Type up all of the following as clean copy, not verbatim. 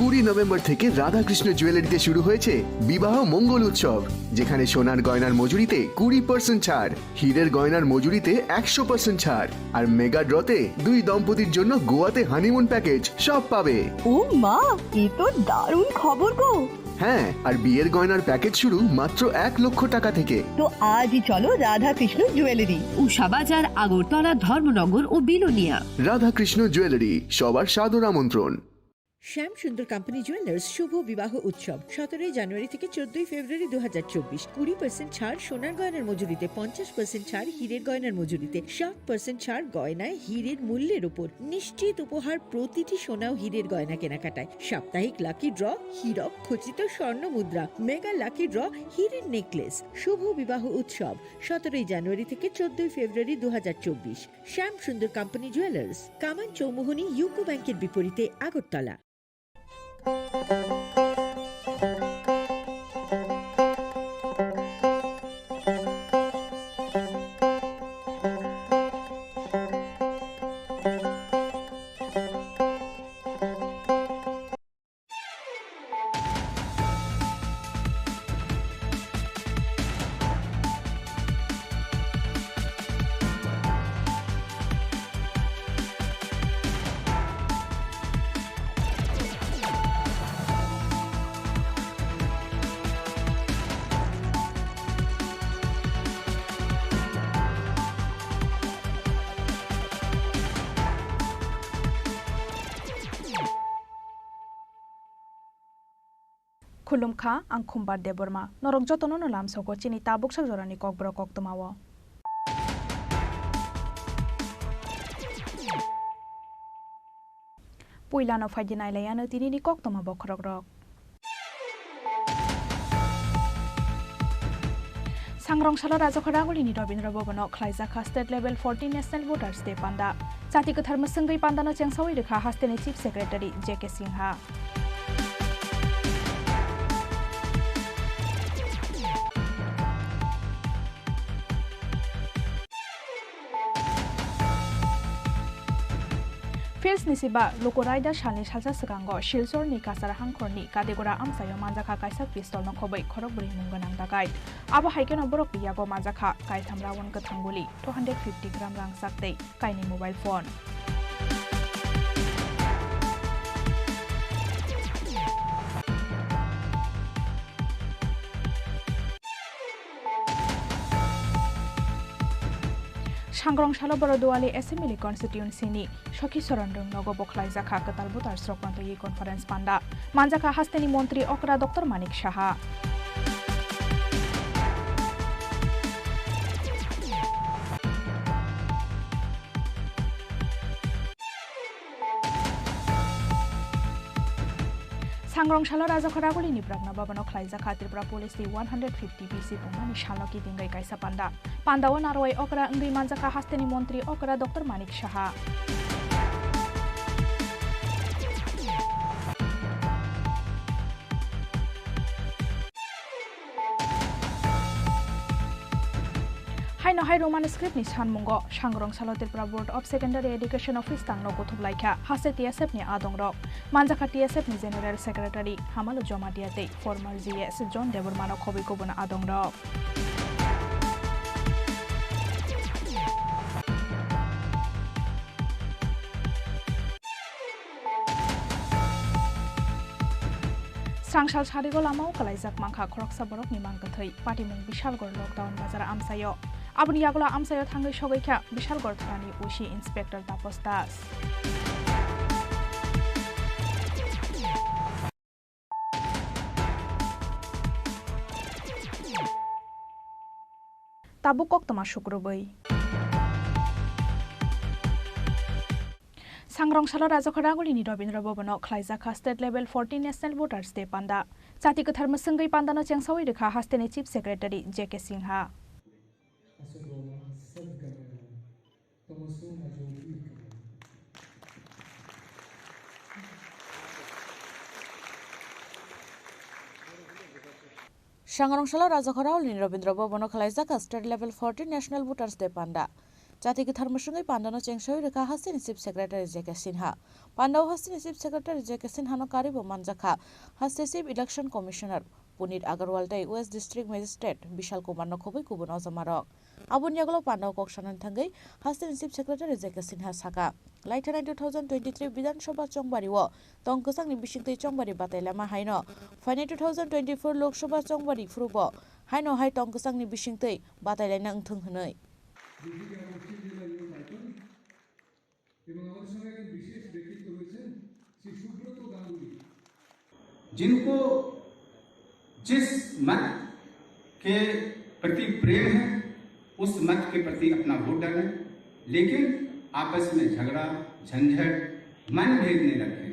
20 November থেকে রাধাকৃষ্ণ জুয়েলারিতে শুরু হয়েছে বিবাহ মঙ্গল উৎসব, যেখানে সোনার গয়নার মজুরিতে 20% ছাড়, হীরের গয়নার মজুরিতে 100% ছাড়, আর মেগা ড্রতে 2 দম্পতির জন্য গোয়াতে হানিমুন প্যাকেজ সব পাবে। ও মা, এ তো দারুণ খবর গো। হ্যাঁ, আর বিয়ের গয়নার প্যাকেজ শুরু মাত্র 1 লক্ষ টাকা থেকে। তো আজই চলো রাধাকৃষ্ণ জুয়েলারি, উষাবাজার, আগরতলা, ধর্মনগর ও বিলোনিয়া। রাধাকৃষ্ণ জুয়েলারি, সবার সাদর আমন্ত্রণ। শ্যাম সুন্দর কোম্পানি জুয়েলার্স শুভ বিবাহ উৎসব 17 জানুয়ারি থেকে 14 ফেব্রুয়ারি 2024। 20% ছাড় সোনার গয়নার মজুরিতে, 50% ছাড় হীরের গয়নার মজুরিতে, 60% ছাড় গয়নায় হীরের মূল্যের উপর, নিশ্চিত উপহার প্রতিটি সোনা ও হীরের গয়না কেনাকাটায়, সাপ্তাহিক লাকি ড্র, হীরক খচিত স্বর্ণ মুদ্রা, মেগা লাকি ড্র, হীরের নেকলেস। শুভ বিবাহ উৎসব 17 জানুয়ারি থেকে 14 ফেব্রুয়ারি 2024। শ্যাম সুন্দর কোম্পানি জুয়েলার্স, কামান চৌমুহনী, ইউকো ব্যাংকের বিপরীতে, আগরতলা। खुलुमखा आं खुम्बार देबरमा नरक जतन नलाम सको चिनी ताबुक साजरानि ककब्रक कक्तमाव पुइलानो फाइदिनायलायानो दिनैनि कक्तमा बखरक रक सांग्रांसाला राजाखरागुलिनि रबीन्द्र भवनाव खलायजाखा state level 14 national voters day पान्दा जाति गोथार मोसोंगै पान्दानो चेंसावै रेखा हास्टेनि चीफ सेक्रेटारि जेके सिंहा फिल्स निसिबा लोकोराइदा सालनि साजा सगांगो शिलचरनि कासार हांखरनि कादेगोरा आमसायो मानजाखा कायसा पिस्तल नखबै खरगबुरि मुंगोनां दागाय आबो हाइकेनो बरक बियागो मानजाखा कायथाम रावन गोथांगुलि 250 ग्राम रां साक्तै कायनि मोबाइल फोन सांग्रांसालो बरदुआली एसेम्बली कन्स्टिट्युएन्सिनि सखी सरनरं नगो बखलायजाखा कताल भोटार स्रकमन्तयै कन्फारेन्स पान्दा मानजाखा हास्तेनि मन्त्री अकरा डक्टर मानिक साहा सांग्रांसालो राजाखरागुलिनि प्राग्ना भवनाव खलायजाखा त्रिपुरा पुलिसनि 150 बिसि पुंनानि सालकी दिंगै कायसा पान्दा पान्दाव नारवाय अकरा अंगै मानजाखा हास्तेनि मन्त्री अकरा डक्टर मानिक साहा हाइनो हाइ रोमान स्क्रिप्टनि सानमुंगो सांग्रांसालो Tripura board of secondary education office तांनो गथुबलायखा हासे टीएसएफनि आदंरक मानजाखा टीएसएफनि जेनेरेल सेक्रेटारि हामालो जमा दियाते फर्मार जीएस जन देबरमानो खबैखौबो आदंरक सांसाल सारिगो लामाव कलायजाक मांखा खरकसा बरकनि मांगथै पाटिमुं बिशालगड़ लकडाउन बाजार आमसायो आबुनि आगला आमसायो थांगै सगैखा बिशालगड़ थानानि उसी इन्सपेक्टर तापस दास ताबुक कक्तमा शुक्रबै सांग्रांसालो राजाखरागुलिनि रबीन्द्र भवनाव खलायजाखा state level 14 national voters day पान्दा जाति गोथार मोसोंगै पान्दानो चेंसावै रेखा हास्टेनि चीफ सेक्रेटारि जेके सिंहा सांग्रांसालो राजाखरागुलिनि रबीन्द्र भवनाव खलायजाखा state level 14 national voters day पान्दा জাতিকে ধর্মসঙ্গে পান্ডানো চেংসই রেখা হাসিনি চিফ সেক্রেটারি জেকে সিনহা পান্ডাও হাসিনি চিফ সেক্রেটারি জেকে সিনহানো কারিব মানজাখা হাসতে চিফ ইলেকশন কমিশনার পুনিত আগারওয়ালটাই West district magistrate Vishal Kumar নখবই কুবুন অজমারক আবুন ইয়াগলো পান্ডাও ককসানান থাঙ্গै হাসিনি চিফ সেক্রেটারি জেকে সিনহা সাকা লাইথাनाय 2023 বিধানসভা চংবারিও তংকসাংনি বিसिंतै চংবারি बातायलामा हायनो फाइनाय 2024 लोकसभा चंबारि फ्रुब हायनो हाय तंकसांनि बिसिंतै बातायलायना ओंथों हनै जिनको जिस मत के प्रति प्रेम है उस मत के प्रति अपना वोट डालें, लेकिन आपस में झगड़ा झंझट मन भेद नहीं रखें।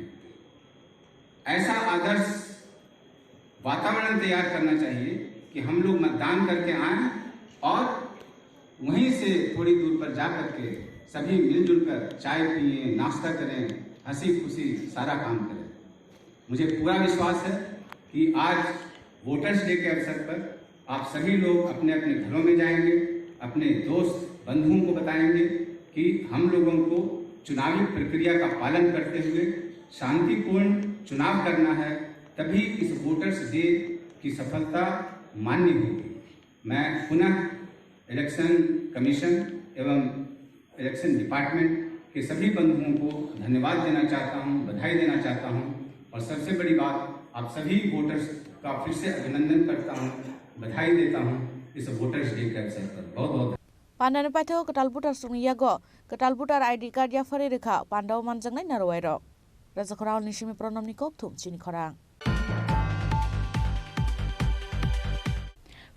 ऐसा आदर्श वातावरण तैयार करना चाहिए कि हम लोग मतदान करके आएं और वहीं से थोड़ी दूर पर जा करके सभी मिलजुल कर चाय पिए, नाश्ता करें, हंसी खुशी सारा काम करें। मुझे पूरा विश्वास है कि आज वोटर्स डे के अवसर पर आप सभी लोग अपने अपने घरों में जाएंगे, अपने दोस्त बंधुओं को बताएंगे कि हम लोगों को चुनावी प्रक्रिया का पालन करते हुए शांतिपूर्ण चुनाव करना है, तभी इस वोटर्स डे की सफलता मान्य होगी। मैं पुनः इलेक्शन कमीशन एवं इलेक्शन डिपार्टमेंट के सभी बंधुओं को धन्यवाद देना चाहता हूं, बधाई देना चाहता हूं और सबसे बड़ी बात आप सभी वोटर्स का फिर से अभिनंदन करता हूं, बधाई देता हूं इस वोटर्स डे के अवसर पर। बहुत बहुत पान्डानो पाथो कटाल बुटार सुंगियागो कटाल बुटार आईडी कार्ड या फरे रेखा पान्डाव मानजांनाय नारवायरक राजाखराव निसिमि प्रणमनि कपथुम चिनि खरां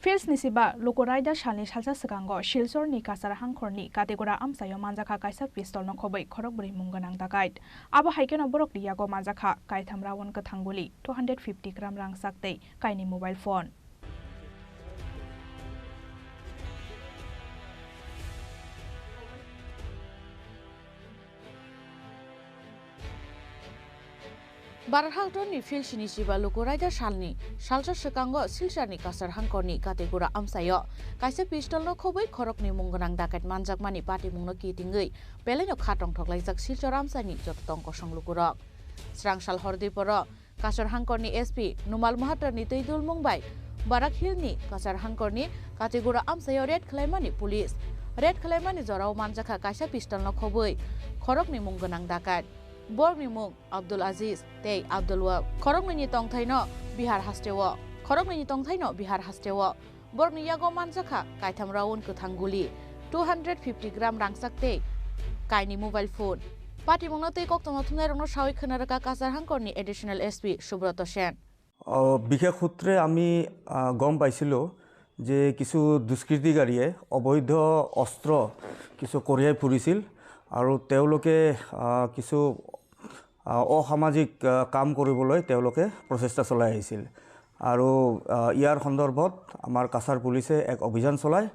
फिल्स निसिबा लोकोराइदा सालनि सालसा सिगांगो शिलचरनि कासार हांखरनि काटेगरा आमसायो मानजाखा कायसा पिस्तल नखबै खरकबुरि मुंगोनां दाकायत आबो हाइकेनो बरक दियागो मानजाखा कायथाम रावन गोथांगुलि 250 ग्राम रां साक्तै कायनि मोबाइल फोन बारहाटनि फिल्सनि सिबा लोकोराइदा सालनि salsa सिगांगो सिलचारनि Kasar हांखरनि काटेगरा आमसायो कायसा पिस्तल नखबै खरकनि मुंगोनां दाकायत मानजाकमानि party मुंनो किटिंगै Baleno खाटं थकलायजाक Silchar आमसानि जततंक संलुकुरक स्रांसाल हरदिपर Kasar हांखरनि SP नुमाल महातारनि तैदुल मुंबाय Barak हिलनि Kasar हांखरनि काटेगरा आमसायो red खलायमानि police red खलायमानि जराव मानजाखा कायसा पिस्तल नखबै खरकनि मुंगोनां दाकायत बरनि मुं अब्दुल अजीज ते अब्दुल वहाब खरकनि तंथायनो बिहार हास्टेव खरकनि तंथायनो बिहार हास्टेव बरनि यागो मानजाखा कायथाम राउन गोथांगुलि 250 ग्राम रांसाकते कायनि मोबाइल फोन पार्टी मुंनते कक्तम थुनाय रंनो सावै खोनारका कासार हांखरनि एडिशनल एसपी सुब्रत सेन বিশেষ সূত্রে আমি গম পাইছিলো যে কিছু দুষ্কৃতিকাৰীয়ে অবৈধ অস্ত্ৰ কিছু কঢ়িয়াই ফুৰিছিল আৰু তেওঁলোকে কিছু অসামাজিক কাম কৰিবলৈ তেওঁলোকে প্ৰচেষ্টা চলাই আহিছিল আৰু ইয়াৰ সন্দৰ্ভত আমাৰ কাছাৰ পুলিচে এক অভিযান চলায়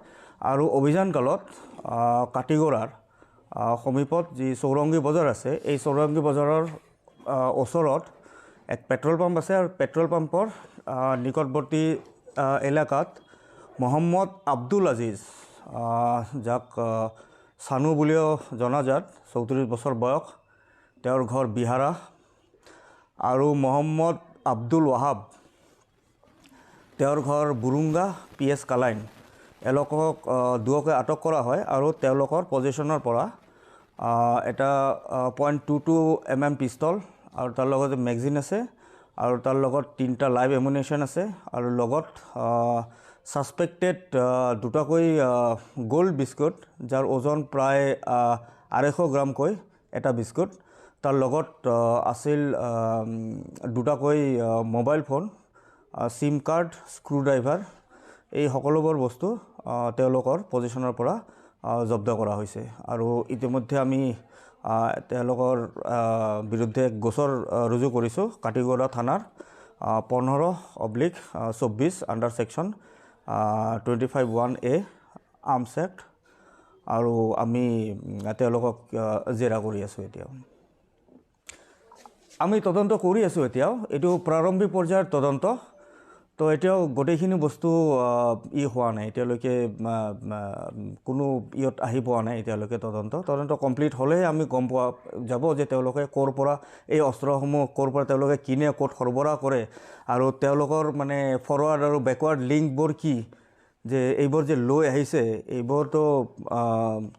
আৰু অভিযান কালত কাটিগড়াৰ সমীপত যি চৌৰংগী বজাৰ আছে এই চৌৰংগী বজাৰৰ ওচৰত এক পেট্ৰল পাম্প আছে আৰু পেট্ৰল পাম্পৰ নিকটৱৰ্তী এলেকাত মোহাম্মদ আব্দুল আজিজ যাক সানু বুলিও জনাজাত 34 বছৰ বয়স তেওঁৰ ঘৰ বিহাৰা আৰু মোহাম্মদ আব্দুল ওয়াহাব তেওঁৰ ঘৰ বুৰুঙ্গা পিএস কালাইন এলোকক দুয়োকে আটক কৰা হয় আৰু তেওঁলোকৰ পজিশনৰ পৰা এটা .22 mm পিস্তল আৰু তাৰ লগত মেগাজিন আছে আৰু তাৰ লগত 3টা লাইভ এমুনেশন আছে আৰু লগত সাসপেক্টেড দুটাকৈ গোল্ড বিস্কুট যাৰ ওজন প্ৰায় 250 গ্ৰাম কৈ এটা বিস্কুট তাৰ লগত আছিল দুটাকৈ মোবাইল ফোন সিম কাৰ্ড স্ক্ৰু ড্ৰাইভাৰ এই সকলোবোৰ বস্তু তেওঁলোকৰ পজিশনৰ পৰা জব্দ কৰা হৈছে আৰু ইতিমধ্যে আমি তেওঁলোকৰ বিৰুদ্ধে গোচৰ ৰুজু কৰিছো কাটিগড়া থানাৰ 15/24 under section 25(1)A arms act আৰু আমি তেওঁলোকক জেৰা কৰি আছো এতিয়া আমি তদন্ত কৰি আছো এতিয়া এটো প্ৰাৰম্ভিক পৰ্যায়ৰ তদন্ত তো এতিয়াও গোটেইখিনি বস্তু হোৱা নাই এতিয়ালৈকে কোনো ইয়ত আহি পোৱা নাই এতিয়ালৈকে তদন্ত কমপ্লিট হ'লেহে আমি গম পোৱা যাব যে তেওঁলোকে ক'ৰ পৰা এই অস্ত্ৰসমূহ ক'ৰ পৰা তেওঁলোকে কিনে ক'ত সৰবৰাহ কৰে আৰু তেওঁলোকৰ মানে ফৰৱাৰ্ড আৰু বেকৱাৰ্ড লিংকবোৰ কি যে এইবোৰ যে লৈ আহিছে এইবোৰতো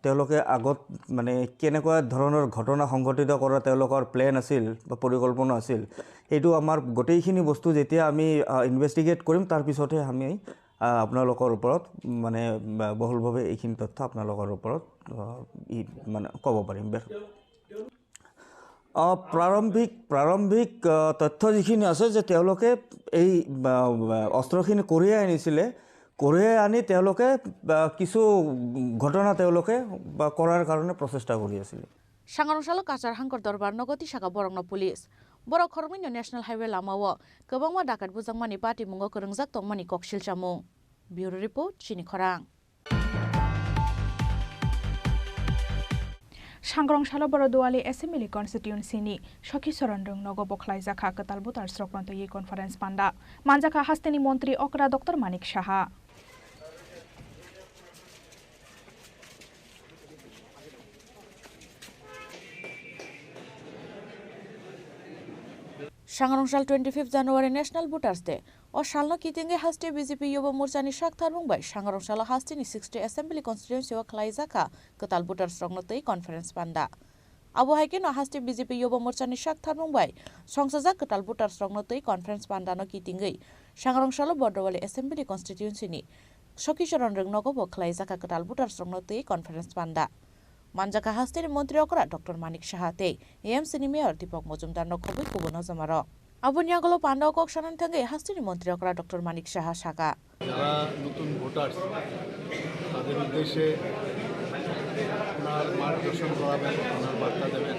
তেওঁলোকে আগত মানে কেনেকুৱা ধৰণৰ ঘটনা সংঘটিত কৰা তেওঁলোকৰ প্লেন আছিল বা পৰিকল্পনা আছিল এইটো আমাৰ গোটেইখিনি বস্তু যেতিয়া আমি ইনভেষ্টিগেট কৰিম তাৰপিছতহে আমি আপোনালোকৰ ওপৰত মানে বহুলভাৱে এইখিনি তথ্য আপোনালোকৰ ওপৰত মানে ক'ব পাৰিম প্ৰাৰম্ভিক তথ্য যিখিনি আছে যে তেওঁলোকে এই অস্ত্ৰখিনি কঢ়িয়াই আনিছিলে কঢ়িয়াই আনি তেওঁলোকে কিছু ঘটনা তেওঁলোকে কৰাৰ কাৰণে প্ৰচেষ্টা কৰি আছিল सांग्रांसाल काचार हांकर दरबार नगति साका बरंनो पुलिस बरक खरमैनो नेशनल हाईवे लामाओ गोबांमा डाकात बुजांमानि पार्टी मुंगो कोरोंजाक तंमानि ककसिल चामुं ब्यूरो रिपोर्ट चिनी खरां सांग्रांसाल बरदुआली एसेम्बली कन्स्टिट्युएन्सिनि सखी सरनरं नगो बखलाइजाखा कताल बुतार स्रकनतो ये कन्फारेन्स पान्दा मानजाखा हास्तेनि मन्त्री अकरा डक्टर मानिक साहा सांग्रांसाल 25 जानुवारी नेशनल भोटार्स डे और सालनो कितिंगे हास्टे बीजेपी युव मोर्चानि शाखथार बुंबाय सांग्रांसाल हास्टेनि 60 एसेम्बली कन्स्टिट्युएन्सिआव खलाइजाखा कताल भोटार्स रंगनतै कन्फारेन्स पान्दा आबो हाइके न हास्टे बीजेपी युव मोर्चानि शाखथार बुंबाय संसजा कताल भोटार्स रंगनतै कन्फारेन्स पान्दानो कितिंगै सांग्रांसाल बरदवाली एसेम्बली कन्स्टिट्युएन्सिनि सखीचरण रंगनगो खलाइजाखा कताल भोटार्स रंगनतै कन्फारेन्स पान्दा मानजाखा हास्टेनि मन्त्री अकरा डक्टर मानिक साहाते एएमसीनि मेयर दीपक मजुमदार नखबै कुबनो जमारो আবুনিয়াগুলো পান্ডাও কক সানান থাকে হাস্তিনি মন্ত্রী অকরা ডক্টর মানিক সাহা শাখা যারা নতুন ভোটার্স তাদের উদ্দেশ্যে ওনার মার্গদর্শন করাবেন ওনার বার্তা দেবেন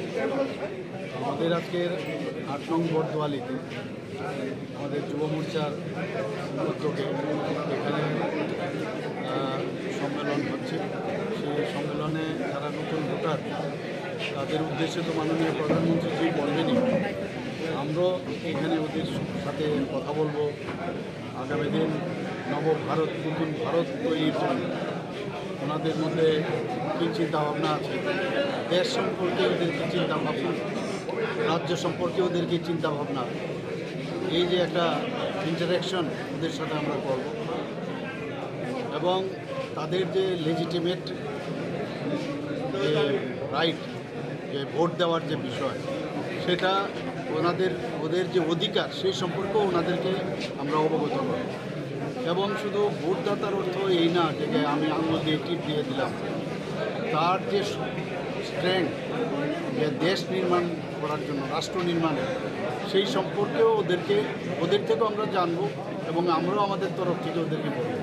আমাদের আজকের 8 নং বরদোয়ালিতে আমাদের যুব মোর্চার উদ্যোগে এখানে সম্মেলন হচ্ছে সেই সম্মেলনে যারা নতুন ভোটার তাদের উদ্দেশ্যে তো মাননীয় প্রধানমন্ত্রী জি বলবেনই আমরাও এখানে ওদের সাথে কথা বলবো আগামী দিন নবভারত নতুন ভারত তৈরির জন্য ওনাদের মধ্যে কী চিন্তাভাবনা আছে দেশ সম্পর্কে ওদের কী চিন্তাভাবনা রাজ্য সম্পর্কে ওদের কী চিন্তাভাবনা এই যে একটা ইন্টারাকশন ওদের সাথে আমরা করব এবং তাদের যে লেজিটিমেট যে রাইট যে ভোট দেওয়ার যে বিষয় সেটা ওদের যে অধিকার সেই সম্পর্কেও ওনাদেরকে আমরা অবগত করব এবং শুধু ভোটদাতার অর্থ এই না যে আমি আঙুল দিয়ে টিপ দিয়ে দিলাম তার যে স্ট্রেংথ যে দেশ নির্মাণ করার জন্য রাষ্ট্র নির্মাণে সেই সম্পর্কেও ওদের থেকেও আমরা জানব এবং আমরাও আমাদের তরফ থেকে ওদেরকে বলব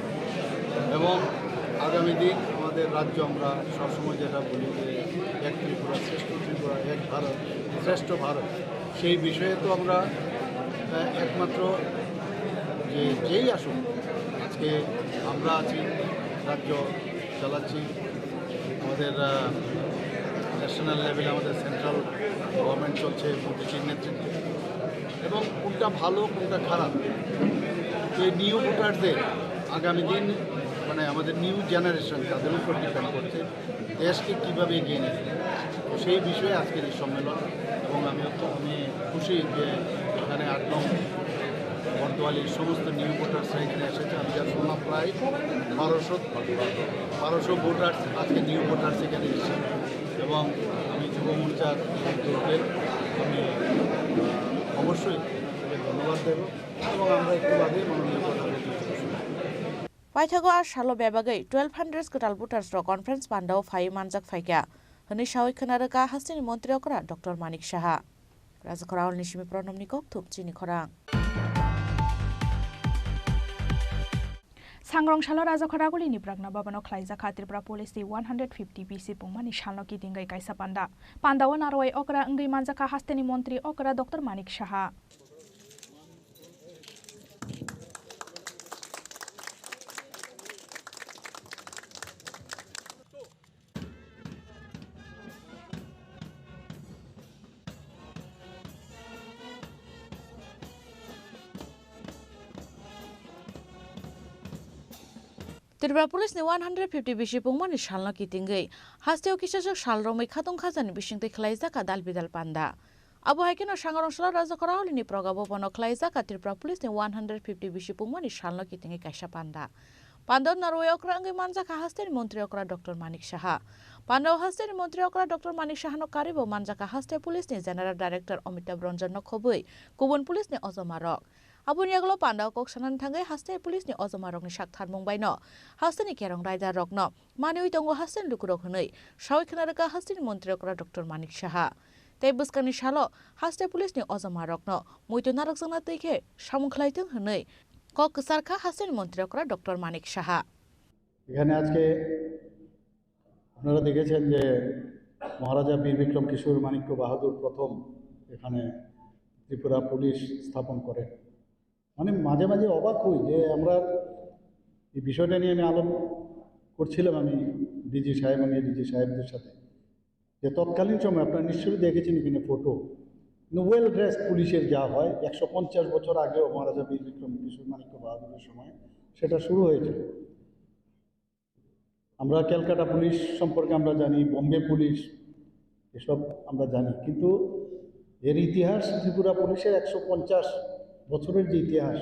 এবং আগামী দিন আমাদের রাজ্য আমরা সবসময় যেটা বলি যে এক ত্রিপুরা শ্রেষ্ঠ ত্রিপুরা এক ভারত শ্রেষ্ঠ ভারত সেই বিষয়ে তো আমরা একমাত্র যেই আসুন আজকে আমরা আছি রাজ্য চালাচ্ছি আমাদের ন্যাশনাল লেভেলে আমাদের সেন্ট্রাল গভর্নমেন্ট চলছে মোদীজির নেতৃত্বে এবং কোনটা ভালো কোনটা খারাপ এই নিউ ভোটারদের আগামী দিন মানে আমাদের নিউ জেনারেশন তাদের উপর ডিপেন্ড করছে দেশকে কীভাবে এগিয়ে নেবে তো সেই বিষয়ে আজকের এই সম্মেলন এবং আমি খুশি যে এখানে 8 নং বরদোয়ালির সমস্ত নিউ ভোটার্সরা এখানে এসেছে আমি যা শুনলাম প্রায় 1200 ভোটার্স আজকে নিউ ভোটার্স এখানে এসেছে এবং আমি যুব মোর্চার উদ্যোগে আমি অবশ্যই ধন্যবাদ দেব এবং আমরা একটু বাদে মাননীয় প্রধানমন্ত্রী पाइथागो आर सालो बेबागै 1200 कटाल भोटार्स रो कन्फारेन्स पान्डाव फाइ मानजाक फाइका हनि सावै खोनारका हास्टेनि मन्त्री अकरा डक्टर मानिक साहा राजखरावल निसिमि प्रनमनि कक थुक चिनि खरां सांग्रांसाल राजखरागुलिनि प्रागना बाबानो खलाइजाखा त्रिपुरा पुलिसनि 150 बिसि पुंमानि सालनो कितिंगै काइसा पान्डाव नारवाय अकरा अंगै मानजाखा हास्टेनि मन्त्री अकरा doctor Manik Saha Tripura Police ni 150 bisi pungmani salno kitingei hasteo kisasok salromai khatong khajani bisingtei khlaijaka dalbidal panda. Abo haikeno sangarong sala raja koraholi ni progabo pono khlaijaka Tripura Police ni 150 bisi pungmani salno kitingei kaisa panda. Panda Narway okra angai manjaka hasteni mantri okra Dr. Manik Saha. Panda hasteni mantri okra Dr. Manik Saha no karibo manjaka haste police ni General Director Amitabh Ranjan no khobui kubun police ni Ojomarok. Abun yaglo panda kok sanan thangai haste police ni Ojomarok ni sakthar mungbai no hasteni kerong raida rok no manui tongo hasten lukurok hnei sawi khnaraka hasteni mantri okra Dr. Manik Saha. Tei buskani salo haste police ni Ojomarok no muito narok jangna teike samung khlaiteng hnei কক সারখা হাসেন মন্ত্রী করা doctor Manik Saha এখানে আজকে আপনারা দেখেছেন যে মহারাজা বীর বিক্রম কিশোর মাণিক্য বাহাদুর প্রথম এখানে ত্রিপুরা পুলিশ স্থাপন করে মানে মাঝে মাঝে অবাক হই যে আমরা এই বিষয়টা নিয়ে আমি আলোচনা করছিলাম আমি ডিজি সাহেব এবং ডিজি সাহেবদের সাথে যে তৎকালীন সময় আপনারা নিশ্চয়ই দেখেছেন এখানে ফটো ওয়েল ড্রেস পুলিশের যা হয় 150 বছর আগেও মহারাজা বীর বিক্রম কিশোর মাণিক্য বাহাদুরের সময় সেটা শুরু হয়েছিল আমরা ক্যালকাটা পুলিশ সম্পর্কে আমরা জানি বোম্বে পুলিশ এসব আমরা জানি কিন্তু এর ইতিহাস ত্রিপুরা পুলিশের 150 বছরের যে ইতিহাস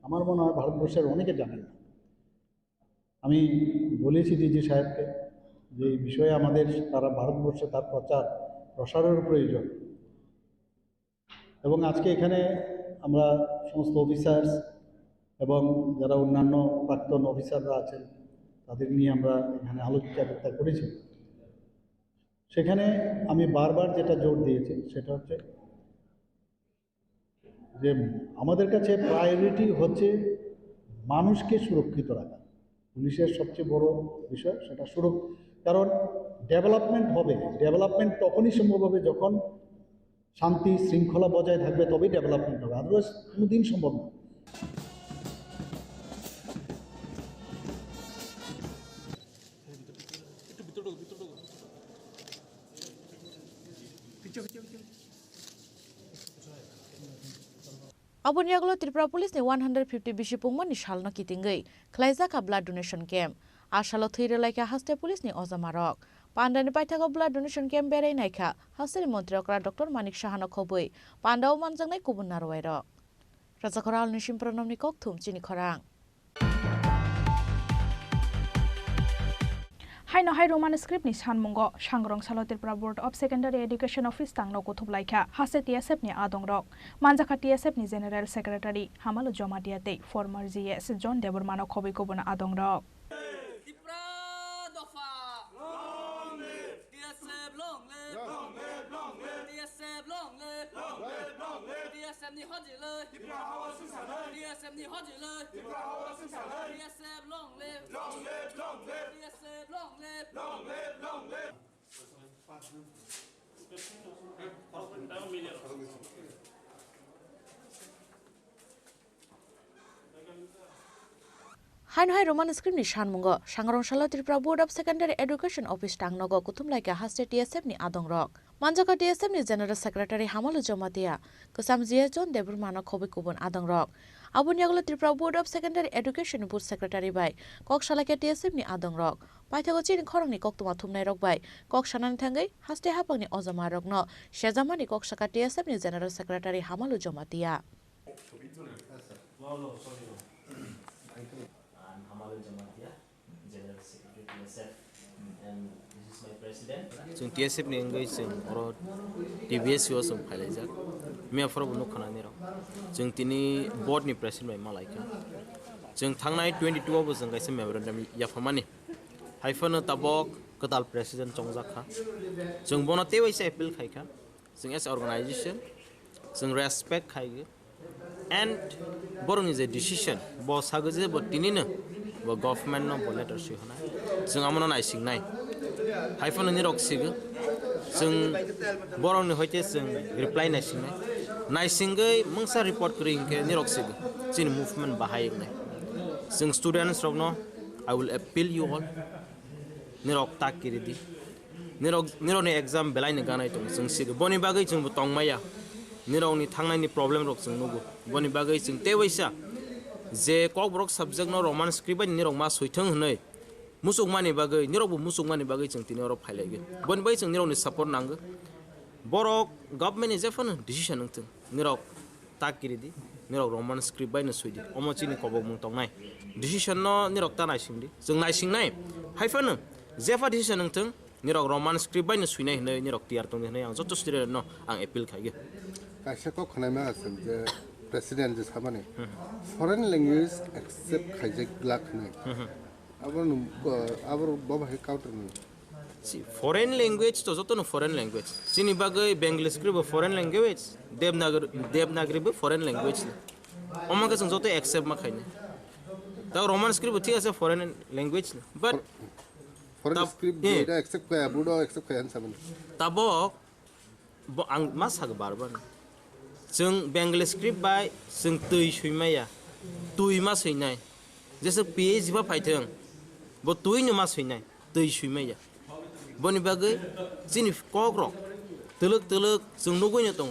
আমার মনে হয় ভারতবর্ষের অনেকে জানেন না আমি বলেছি ডিজি সাহেবকে যে এই বিষয়ে আমাদের তারা ভারতবর্ষে তার প্রচার প্রসারের প্রয়োজন এবং আজকে এখানে আমরা সমস্ত অফিসার্স এবং যারা অন্যান্য প্রাক্তন অফিসাররা আছেন তাদের নিয়ে আমরা এখানে আলোচনা করেছি সেখানে আমি বারবার যেটা জোর দিয়েছি সেটা হচ্ছে যে আমাদের কাছে প্রায়োরিটি হচ্ছে মানুষকে সুরক্ষিত রাখা পুলিশের সবচেয়ে বড় বিষয় সেটা কারণ ডেভেলপমেন্ট হবে ডেভেলপমেন্ট তখনই সম্ভব হবে যখন শান্তি শৃঙ্খলা বজায় থাকবে তবেই ডেভেলপমেন্ট হবে আদারওয়াইজ কোনোদিন সম্ভব না Abun yaglo Tripura Police ni 150 bisi pungmani salno kitingei khlaijaka blood donation camp asalo thire laika haste police ni Ojomarok Pandani paithago blood donation camp berai naikha haste mantri okra Dr. Manik Saha no khobui Pandao manjangnai kubun narwai rok Raja Koral ni simpronom ni kokthum Chini Khorang Haino hai Roman script ni sanmungo sangrong salo Tripura Board of Secondary Education Office tangno kuthub laika hase TSF ni adongrok manjaka TSF ni General Secretary Hamalo Jomadiate former GS John Debormano khobi kubuna adongrok Haino hai Roman script ni sanmungo sangrong salo Tripura Board of Secondary Education Office tangnogo kuthum laika haste TSF ni adongrok manjaka TSF ni General Secretary Hamalo Jomatia kusam GS John Debormano khobi kubun adongrok abun yaglo Tripura Board of Secondary Education Board Secretary bai kok salake TSF ni adongrok paithago Chini Khorang ni koktuma thumnai rok bai kok sanan thangai haste hapang ni Ojomarok no sejamani kok saka TSF ni General Secretary Hamalo Jomatia जों TSF नि अंगै जों अर TBS यो जों फाइलाइजाक मेफोर बनो खानानि र जों तिनि board नि president bye Malaika जों थांनाय 22 आव जों गायसे मेमोरेन्डाम याफामानि हाइफन ताबक कदाल प्रेसिडेन्ट चंजाखा जों बना तेवैसे एपिल खायखा जों एस अर्गानाइजेशन जों रेसपेक्ट खायगो एन्ड बरंनि जे डिसिजन ब सागो जे ब तिनिनो ब गभर्नमेन्ट न ब लेटर सिहना जों आमनो नायसिंनाय हाइफन नि रक्सिगो जों बरंनि हयते जों रिप्लाइ नायसिंगै मंसा रिपर्ट करिंके नि रक्सिगो जिन मुभमेन्ट बाहायनाय जों स्टुडेन्टस रकनो I will appeal you all निरक ताकिरिदि निरकनि एग्जाम बेलायनि गानाय दं जों सिगो बनि बागै जों तंमाया निरकनि थांनायनि प्रब्लेम रक जों नुगो बनि बागै जों तेवैसा जे Kokborok subject no Roman script ni rok ma soithong hnoi musuk mani bagai ni rok bu musuk mani bagai chung tini rok phailai bon bai chung ni rok ni support nang borok government is efan decision nang ni rok takiri di ni rok Roman script bai na soidi omo chini kobok mung tong nai decision no ni rok ta nai sing di chung nai sing nai haifan jefa decision nang ni rok Roman script bai na suinai hnoi ni rok tiar tong hnoi ang joto student no ang appeal khai kaisa ko khonai ma asen je president je sabane foreign language accept khaije glak nai abor baba he counter ni see foreign language to joto no foreign language chini bagai bengali script foreign language devnagari be foreign language omaga chung joto accept ma khaine ta roman script thik ase foreign language but foreign script je accept kaya budo accept kaya sabane tabo ang masag barban जों Bengali script bye जों तै सैमाया तै मा सैनाय जेसे पे जिबा फाइथों बो तै नो मा सैनाय तै सैमाया बनि बागै जोंनि कग्रक तलक तलक जों नगैनो दं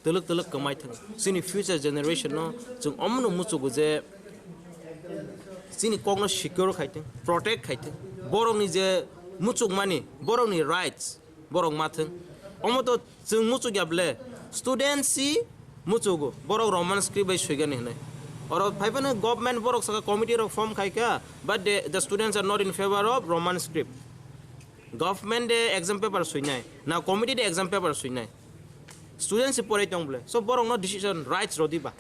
तलक तलक कमायथों जोंनि फ्यूचर जेनेरेशन नो जों अमनो मुचुगो जे जोंनि कग्नो सिक्योर खायथों प्रोटेक्ट खायथों बरंनि जे मुचुग मानि बरंनि राइट्स बरं माथों अमतो जों मुचुग्याब्ले students si muchugo borok roman script by swigani hnai or phaipane government borok saka committee rok form khai ka but the students are not in favor of roman script government de exam paper suinai now committee de exam paper suinai students porai tongle so borok no decision rights rodiba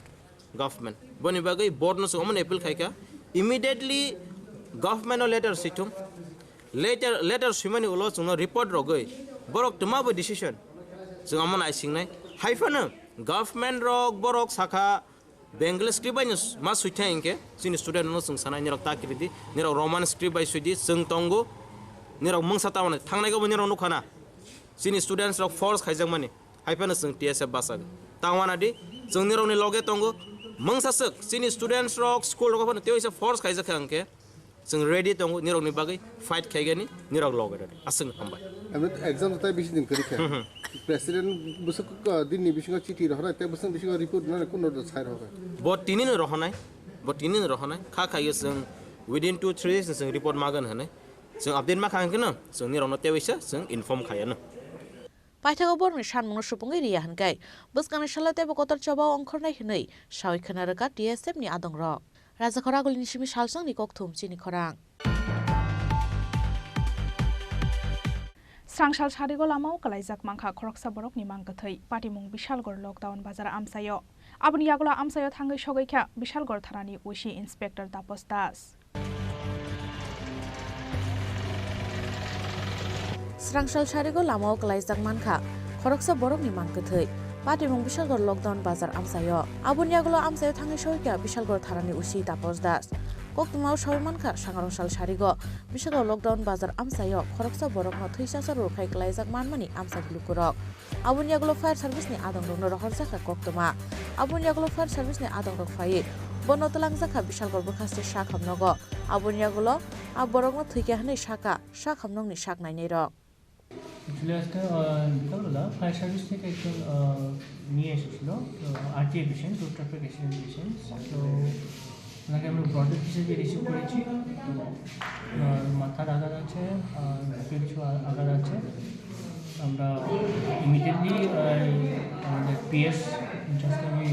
government boni bagai board no somon appeal khai ka immediately government no letter situm letter suimani ulo chungno report rogai borok tuma bo decision जों amon ai singnai haifana government rok borok saka bengali script bai ma suithai inke sini student no sung sanai nirok takiridi nirok roman script bai suidi sung tongo nirok mungsa tawane thangnai go nirok nukhana sini students rok force khaijak mani haifana sung tsf basag tawana di sung nirok ni loge tongo mungsa suk sini students rok school rok phana teo isa force khaijak angke जों ready दङ निरगनि बागै fight खायगानि निरग लगेर आसं हमबाय আমি exam তাই বেশি দিন করি খা প্রেসিডেন্ট বসক দিননি বিশিং চিঠি রহনা তে বসং বিশিং রিপোর্ট না কোন সাইর হবে बट तिनिनो रहनाय खा खायो जों विदिन 2-3 डेज जों रिपोर्ट मागन हने जों अपडेट मा खांगोन जों निरगनो तेवैसा जों इनफर्म खायानो पाइथागो बरनि सानमुंनो सुपुंगै रिया हनगाय बसकाने सालाते बकतर चबाव अंखरनाय हनै सावै खोनारका टीएसएफ नि आदंग र राजा खरागुलिनि सिमि सालसं नि ककथुम चिनि खरां स्रांसाल सारिगो लामाव कलाइजाक मांखा खरकसा बरक नि मांगथै पाटिमुं बिशालगड़ लकडाउन बाजार आमसायो आबनि यागला आमसायो थांगै सगैखा बिशालगड़ थानानि उसी इन्सपेक्टर तापस दास स्रांसाल सारिगो लामाव कलाइजाक मांखा खरकसा बरक नि मांगथै पाटिमुं बिशालगड़ लकडाउन बाजार आमसायो आबनि यागला आमसायो थांगै सगैखा बिशालगड़ थानानि उसी तापस दास ककतुमाव सयमानखा सांग्रांसाल सारिगो बिशालगड़ लकडाउन बाजार आमसायो खरकसा बरकनो थैसासा रुखाय कलाइजाक मानमानि आमसा गुलुकुरक आबनि यागला फायर सार्भिसनि आदंगनो रहरजाखा ककतुमा आबनि यागला फायर सार्भिसनि आदंगरक फायै बनो तलांगजाखा बिशालगड़ बखास्ते साखामनगो आबनि यागला आबरकनो थैका हनै साखामनंनि साकनायनै रक আজকে বিকালবেলা ফায়ার সার্ভিস থেকে একজন নিয়ে এসেছিল RTA patient road traffic accident patient তো ওনাকে আমরা ব্রডেড হিসেবে রিসিভ করেছি মাথার আঘাত আছে আর বুকের কিছু আঘাত আছে আমরা ইমিডিয়েটলি আমাদের পিএস ইনচার্জকে আমি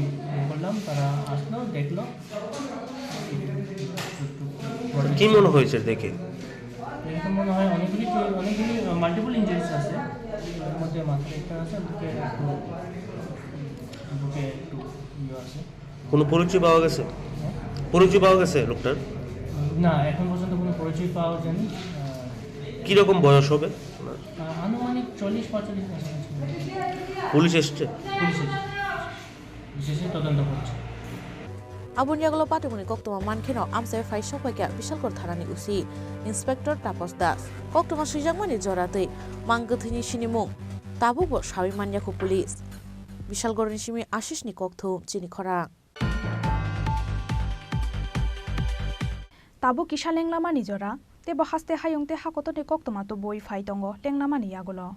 করলাম তারা আসলো দেখলো কি মনে হয়েছে দেখে এরকম মনে হয় অনেকগুলি মাল্টিপল ইঞ্জুরিস আছে এর মধ্যে মাথায় একটা আছে বুকে একটু আছে কোনো পরিচয় পাওয়া গেছে লোকটার না এখন পর্যন্ত কোনো পরিচয় পাওয়া যায়নি কীরকম বয়স হবে আনুমানিক 40-45 বছর পুলিশ এসছে বিশেষ তদন্ত করছে आबुनि यागला पाटिमुनि ककतुमा मानखेनो आमसाय फाइ सफायका बिशालगड़ थानानि उसी इन्सपेक्टर तापस दास ककतुमा सुइजाकमानि जरातै मांगथैनि सिनिमुं ताबुबो सावै मान्याखौ पुलिस बिशालगड़नि सिमि आशिषनि ककथुम चिनि खरां ताबु किसा लेंलामानि जरा ते बहास्ते हायंते हाकतने ककतुमा तो बय फाइ दंग लेंलामानि यागला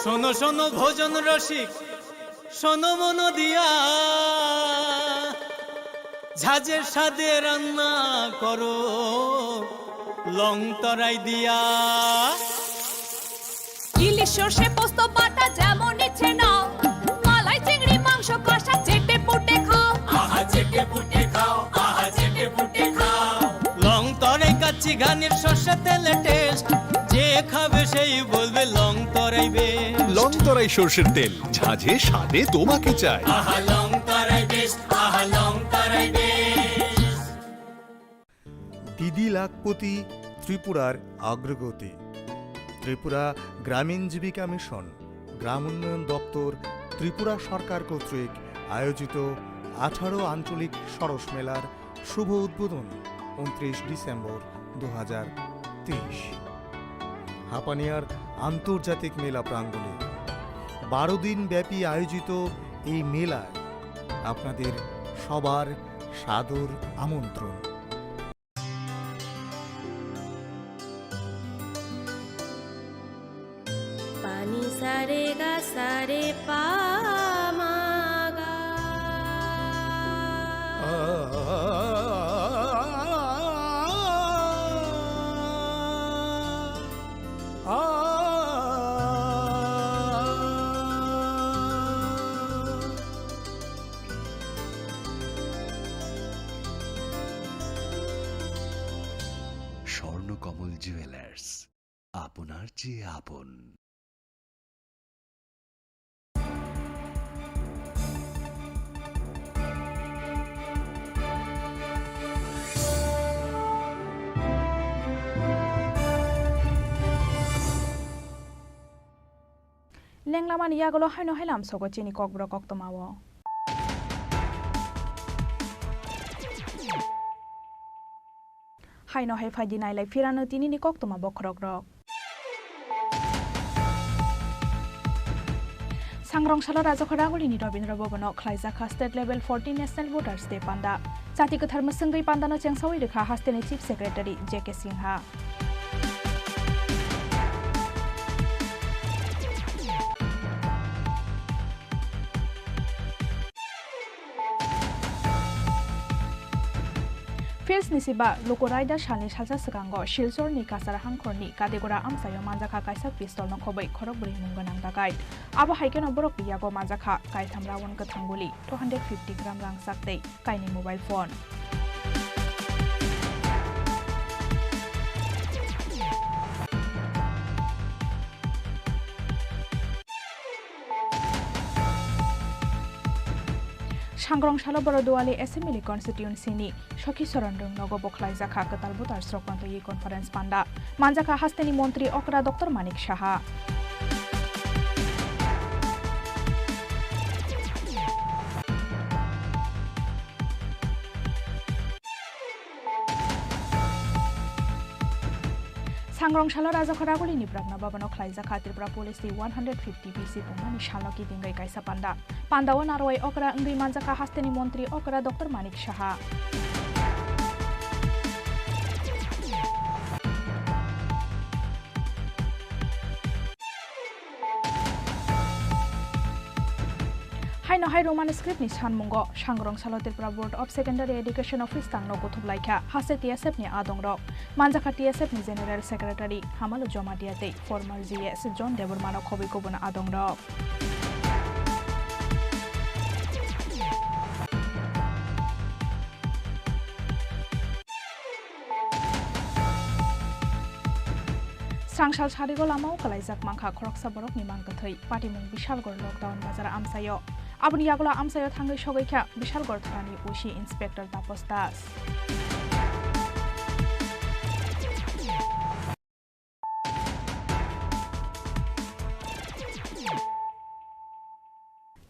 শোনো শোনো ভোজন রসিক শোনো মন দিয়া ঝাঁঝের সাদে রান্না করো লং তরাই দিয়া ইলিশ সর্ষে পোস্ত বাটা যেমন ইচ্ছে নাও মালাই চিংড়ি মাংস কষা চেটে পুটে খাও আহা চেটে পুটে খাও আহা চেটে পুটে খাও লং তরাই কাচ্চি ঘানির সর্ষে তেলে টেস্ট যে খাবে সেই বলবে লং তরাই বেশ লং তরাই সর্ষের তেল ঝাঁঝে স্বাদে তোমাকে চাই আহা লং তরাই বেশ আহা লং তরাই বেশ দিদি লাখপতি ত্রিপুরার অগ্রগতি ত্রিপুরা গ্রামীণ জীবিকা মিশন গ্রাম উন্নয়ন দপ্তর ত্রিপুরা সরকার কর্তৃক আয়োজিত 18 আঞ্চলিক সরস মেলার শুভ উদ্বোধন 29 ডিসেম্বর 2023 হাপানিয়ার আন্তর্জাতিক মেলা প্রাঙ্গণে 12 দিন ব্যাপী আয়োজিত এই মেলায় আপনাদের সবার সাদর আমন্ত্রণ। পানি সারে গা সারে পা মা গা স্বর্ণকমল জুয়েলার্স আপনার চেয়ে আপন। লেংলামান ইয়াগুলো হাইনো হাইলাম সগো চিনি ককব্রক অক্তমাও হাইনো হাই ফাইদি নাইলাই ফিরানো তিনিনি কক্তমা বখরক রক सांग्रांशाला राजखरागुलिनि रबीन्द्र भवनाव खलायजाखा state level 40 national voters day पान्दा जाति गोथार मोसोंगै पान्दानो चेंसावै रेखा हास्टेनि चीफ सेक्रेटारि जेके सिंहा फिल्स निसिबा लोकोराइदा शालनि सालसा सिगांगो शिलचरनि कासार हांखरनि कादेगोरा आमसायो मानजाखा कायसा पिस्तल नखबै खरक बुरै मुंगोनां दागाय आबो हाइकेनो बरक बियागो मानजाखा कायथाम रावन गोथांगुलि 250 ग्राम रां साक्तै कायनि mobile phone सांग्रांशाला बरदुआली assembly कन्स्टिट्युएन्सिनि सखीचरण नगो बखलायजाखा कताल voter स्रकमन्तयै conference पान्दा मानजाखा हास्टेनि मन्त्री अकरा डक्टर मानिक साहा सांग्रांशाला राजखरागुलिनि प्राग्ना भवनाव खलायजाखा त्रिपुरा पुलिसनि 150 बिसि पुंनानि शालकी दिंगै कायसा पान्दा पान्दाव नारवाय अकरा अंगै मानजाखा हास्टेनि मन्त्री अकरा डक्टर मानिक साहा हाइनो हाइ रोमान स्क्रिप्टनि सानमुंगो सांग्रांशाला Tripura board of secondary education office तांनो गथुबलायखा हासे टीएसएफनि आदंरक मानजाखा टीएसएफनि जेनेरेल सेक्रेटारि हामालो जमा दियातै फर्मार जीएस जन देबरमानो खबै गुबुन आदंरक सांसाल सारिगो लामाव कलायजाक मांखा खरकसा बरकनि मांगथै पाटिमुं बिशालगड़ लकडाउन बाजार आमसायो आबुनि यागला आमसायो थांगै सगैखा बिशालगड़ थानानि उसी इन्सपेक्टर तापस दास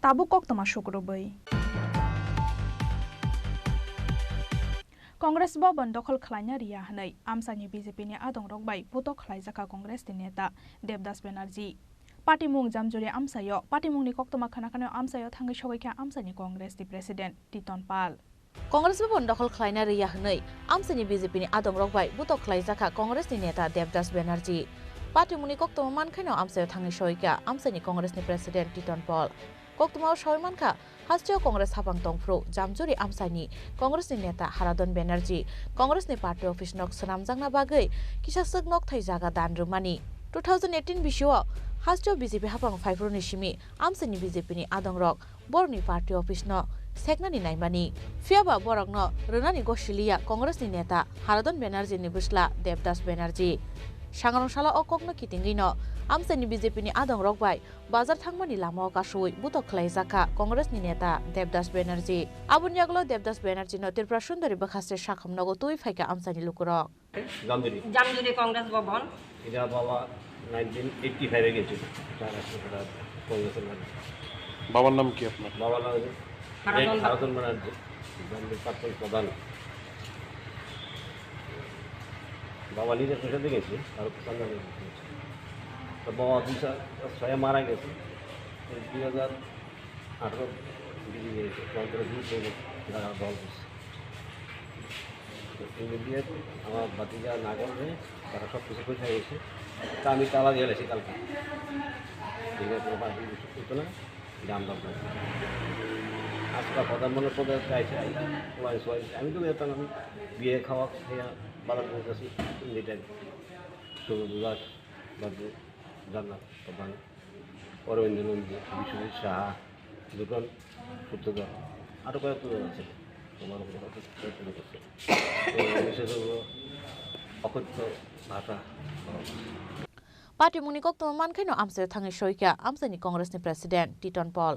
ताबु कक्तमा शुक्रबै कांग्रेस भवन दखल खालायना रिया हनै आमसानि बीजेपीनि आदंरक बाय भोट खालायजाखा कांग्रेसनि नेता देबदास बेनार्जी पार्टीमुं जामजुरि आमसायो पार्टीमुंनि कक्तमा खानाखानायाव आमसायो थांगै सगैखा आमसानि कांग्रेसनि प्रेसिडेन्ट टिटन पाल कांग्रेस भवन दखल खालायना रिया हनै आमसानि बीजेपीनि आदंरक बाय भोट खालायजाखा कांग्रेसनि नेता देबदास बेनार्जी পার্টিमुनि कक्तमा मानखानो आमसायाव थांनि सयका आमसानि कंग्रेसनि प्रेसिडेन्ट टिटन पल कक्तमाव सय मानखा हास्टियाव कंग्रेस हाबां दंफ्रु जामजुरि आमसानि कंग्रेसनि नेता हारादन बेनार्जी कंग्रेसनि पार्टी अफिस नक सनामजांना बागै किसासक नक थाइजागा दानरुमानि 2018 बिसुआव हास्टियाव बीजेपी हाबां फाइफ्रुनि सिमी आमसानि बीजेपीनि आदंरक बरनि पार्टी अफिस न सेकनानि नायमानि फियाबा बरक न रोनानि गसिलिया कंग्रेसनि नेता हारादन बेनार्जीनि बुस्ला देवदास बेनार्जी सांग्रांशाला अककनो कितिंगिनो आमसानि बीजेपीनि आदंरक बाय बाजार थांमानि लामाव कासुय बुतक खलायजाखा कंग्रेसनि नेता देवदास बेनार्जी आबुनि आगलो देवदास बेनार्जी न त्रिपुरा सुंदरी बखासे साखमनगो तुई फाइका आमसानि लुकुरक জামজুরি কংগ্রেস ভবন এটা বাবা 1985 এ গেছিল কংগ্রেসের মানে বাবার নাম কি আপনার বাবার নাম হারাদন ব্যানার্জি প্রাক্তন প্রধান বাবা নিজের পেশাতে গেছে আর তো বাবা ছয়ে মারা গেছে 2018 দিকে গেছে দল ইমিডিয়েট আমার বাতিজা না করবে তারা সব কিছু পয়সা গেছে তা আমি তালা দিয়ে গেছি কালকে কোনো পার্টি করতো না দাম দাম আজকাল প্রধানমন্ত্রীর পদে চাইছে আমি তো যেতাম আমি বিয়ে খাওয়া খেয়ে বাজার করতেছি যেটাই সৌরদুলাস বাদু জান্নাত প্রধান অরবিন্দ নন্দী বিশ্বজিৎ সাহা দুজন সূত্রধর আরও কয়েকজন আছে তোমার অকথ্য ভাষা पार्टीमुनि कक्तमा मानखानो आमसायाव थांनि सयका आमसानि कंग्रेसनि प्रेसिडेन्ट टिटन पल